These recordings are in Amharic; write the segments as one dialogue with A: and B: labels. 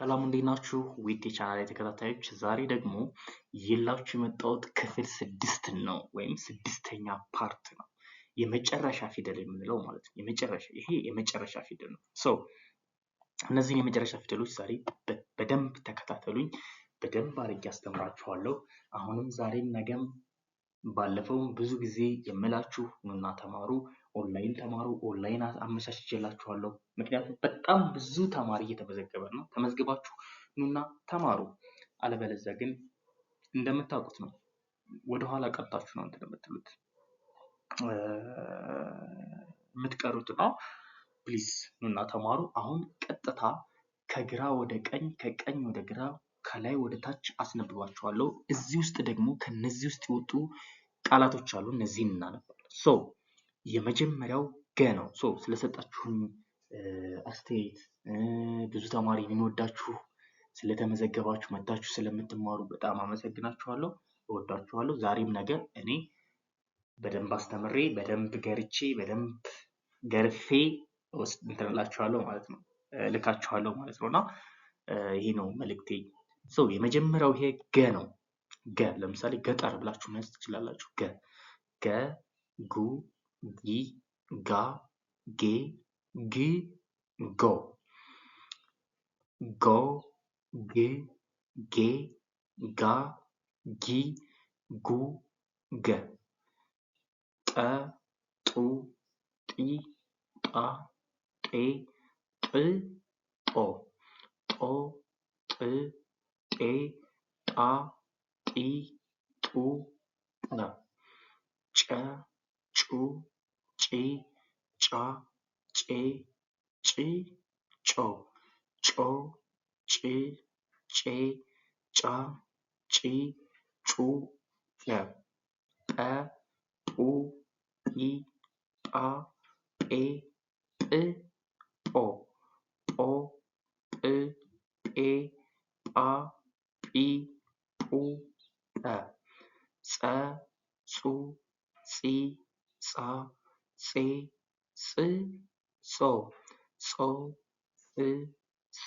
A: ሰላም እንዴት ናችሁ? ውድ የቻናሌ ተከታታዮች ዛሬ ደግሞ ይዤላችሁ የመጣሁት ክፍል 6 ነው ወይም ስድስተኛ ፓርት ነው። የመጨረሻ ፊደል የምንለው ማለት ነው። ይሄ የመጨረሻ ፊደል ነው። እነዚህን የመጨረሻ ፊደሎች ዛሬ በደንብ ተከታተሉኝ። በደንብ አድርጌ አስተምራችኋለሁ። አሁንም ዛሬም ነገም ባለፈውም ብዙ ጊዜ የምላችሁ ኑና ተማሩ፣ ኦንላይን ተማሩ፣ ኦንላይን አመቻችቼላችኋለሁ። ምክንያቱም በጣም ብዙ ተማሪ እየተመዘገበ ነው። ተመዝግባችሁ ኑና ተማሩ። አለበለዚያ ግን እንደምታውቁት ነው ወደኋላ ቀርታችሁ ነው እንትን የምትሉት የምትቀሩት ነው። ፕሊዝ ኑና ተማሩ። አሁን ቀጥታ ከግራ ወደ ቀኝ ከቀኝ ወደ ግራ ከላይ ወደ ታች አስነብባችኋለሁ። እዚህ ውስጥ ደግሞ ከነዚህ ውስጥ የወጡ ቃላቶች አሉ። እነዚህን እናነባለን። የመጀመሪያው ገ ነው። ስለሰጣችሁኝ አስተያየት ብዙ ተማሪ የሚወዳችሁ ስለተመዘገባችሁ መጣችሁ ስለምትማሩ በጣም አመሰግናችኋለሁ። እወዳችኋለሁ። ዛሬም ነገ እኔ በደንብ አስተምሬ በደንብ ገርቼ በደንብ ገርፌ እንትንላችኋለሁ ማለት ነው። ልካችኋለሁ ማለት ነውና ይሄ ነው መልእክቴ። የመጀመሪያው ይሄ ገ ነው። ገ ለምሳሌ ገጠር ብላችሁ መያዝ ትችላላችሁ። ገ ጉ ጊ ጋ ጌ ግ ጎ ጎ ግ ጌ ጋ ጊ ጉ ገ ጠ ጡ ጢ ጣ ጤ ጥ ጦ ጦ ጥ ጤ ጣ ጢ ጡ ጠ ጨ ጩ ጪ ጫ ጬ ጭ ጮ ጮ ጭ ጬ ጫ ጪ ጩ ጨ ጰ ጱ ጲ ጳ ጴ ጵ ጶ ጶ ጵ ጴ ጳ ጲ ጱ ጰ ጸ ጹ ጺ ጻ ጼ ጽ ጾ ጾ ጽ ጼ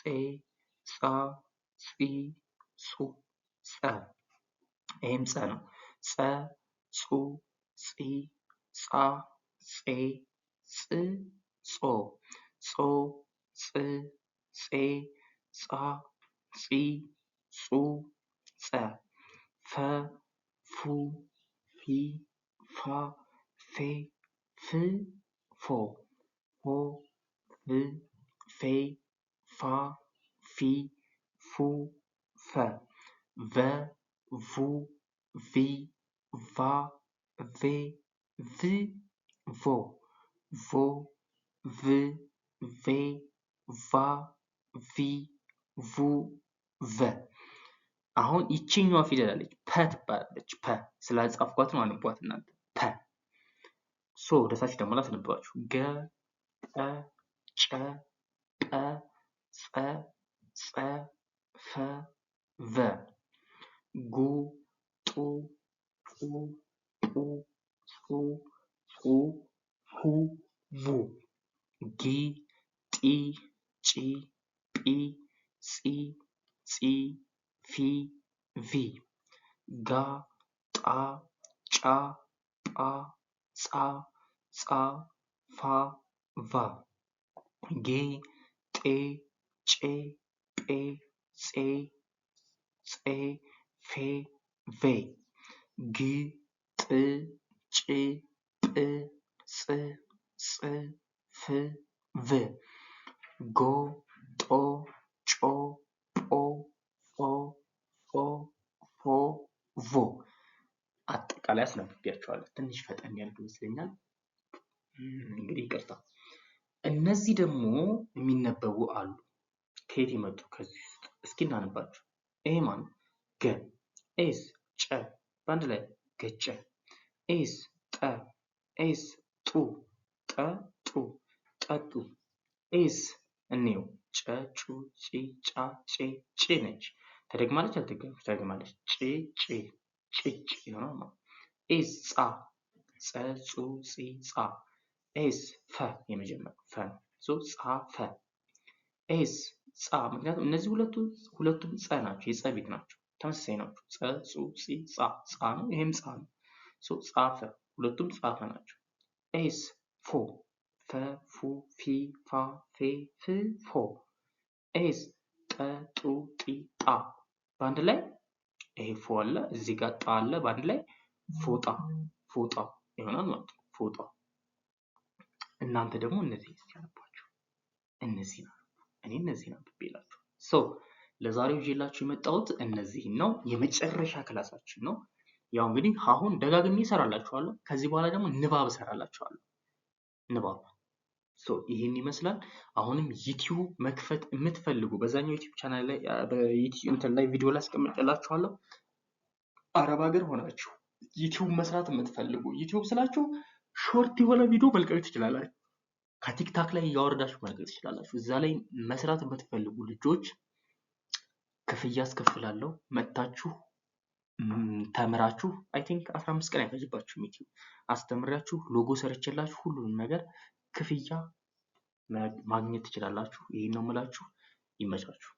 A: ጻ ጺ ጹ ጸ ይሄም ጸ ነው። ጸ ጹ ጺ ጻ ጼ ጽ ጾ ጾ ጽ ጼ ጻ ጺ ጹ ጸ ፈ ፉ ፊ ፋ ፌ ፍ ፎ ፎ ፍ ፌ ፋ ፊ ፉ ፈ ቨ ቡ ቪ ቫ ቬ ቭ ቮ ቮ ቭ ቬ ቫ ቪ ቡ ቨ አሁን ይቺኛዋ ፊደል አለች ፐ ትባላለች። ፐ ስላልጻፍኳት ነው አንቧት እናንተ ፐ ወደታች ደግሞ ላስነብባችሁ ገ ጠ ጨ ጠ ጸ ጸ ፈ ቨ ጉ ጡ ጡ ጡ ጹ ጹ ሁ ቡ ጊ ጢ ጪ ጲ ጺ ጺ ፊ ቪ ጋ ጣ ጫ ጳ ጻ ጻ ፋ ቫ ጌ ጤ ጬ ጴ ጼ ጼ ፌ ቬ ግ ጥ ጭ ጵ ጽ ጽ ፍ ቭ ጎ ጦ ጮ ጶ ፎ ፎ ፎ ቮ አጠቃላይ አስነብቤያቸዋለሁ። ትንሽ ፈጠን ያልኩ ይመስለኛል። እንግዲህ ይቅርታ። እነዚህ ደግሞ የሚነበቡ አሉ። ከየት የመጡ ከዚህ ውስጥ እስኪ እናነባቸው። ይሄ ማለት ገ ኤስ ጨ በአንድ ላይ ገጨ ኤስ ጠ ኤስ ጡ ጠ ጡ ጠጡ ኤስ እኔው ጨ ጩ ጪ ጫ ጬ ጭ ነች። ተደግማለች አልተደገመች? ተደግማለች። ጭ ጭ ጭጭ ይሆናል ማለት ኤስ ጻ ጸ ጹ ጺ ጻ ኤስ ፈ የመጀመሪያው ፈ ጻ ፈ ኤስ ጻ ምክንያቱም እነዚህ ሁለቱም ጸ ናቸው፣ የጸ ቤት ናቸው፣ ተመሳሳይ ናቸው። ጸ ጹ ጺ ጻ ጻ ነው፣ ይሄም ጻ ነው። ሶ ጻፈ ሁለቱም ጻፈ ናቸው። ኤስ ፎ ፈ ፉ ፊ ፋ ፌ ፍ ፎ ኤስ ጠ ጡ ጢ ጣ በአንድ ላይ ይሄ ፎ አለ እዚህ ጋር ጣ አለ በአንድ ላይ ፎጣ ፎጣ ይሆናል ማለት ነው። ፎጣ እናንተ ደግሞ እነዚህ ያለባችሁ እነዚህ ነው። እኔ እነዚህ ነው ብዬላችሁ። ሶ ለዛሬው ይዤላችሁ የመጣሁት እነዚህን ነው። የመጨረሻ ክላሳችን ነው። ያው እንግዲህ አሁን ደጋግሜ እሰራላችኋለሁ። ከዚህ በኋላ ደግሞ ንባብ እሰራላችኋለሁ። ንባብ ሶ ይሄን ይመስላል። አሁንም ዩቲዩብ መክፈት የምትፈልጉ በዛኛው ዩቲዩብ ቻናል ላይ በዩቲዩብ እንትን ላይ ቪዲዮ ላይ አስቀምጬላችኋለሁ። አረብ ሀገር ሆናችሁ ዩቲዩብ መስራት የምትፈልጉ ዩቲዩብ ስላችሁ ሾርት የሆነ ቪዲዮ መልቀቅ ትችላላችሁ። ከቲክታክ ላይ እያወረዳችሁ መልቀቅ ትችላላችሁ። እዛ ላይ መስራት የምትፈልጉ ልጆች ክፍያ አስከፍላለሁ። መጥታችሁ ተምራችሁ አይ ቲንክ 15 ቀን አይፈጅባችሁም። ዩቲዩብ አስተምራችሁ ሎጎ ሰርቼላችሁ ሁሉንም ነገር ክፍያ ማግኘት ትችላላችሁ። ይሄን ነው የምላችሁ። ይመቻችሁ።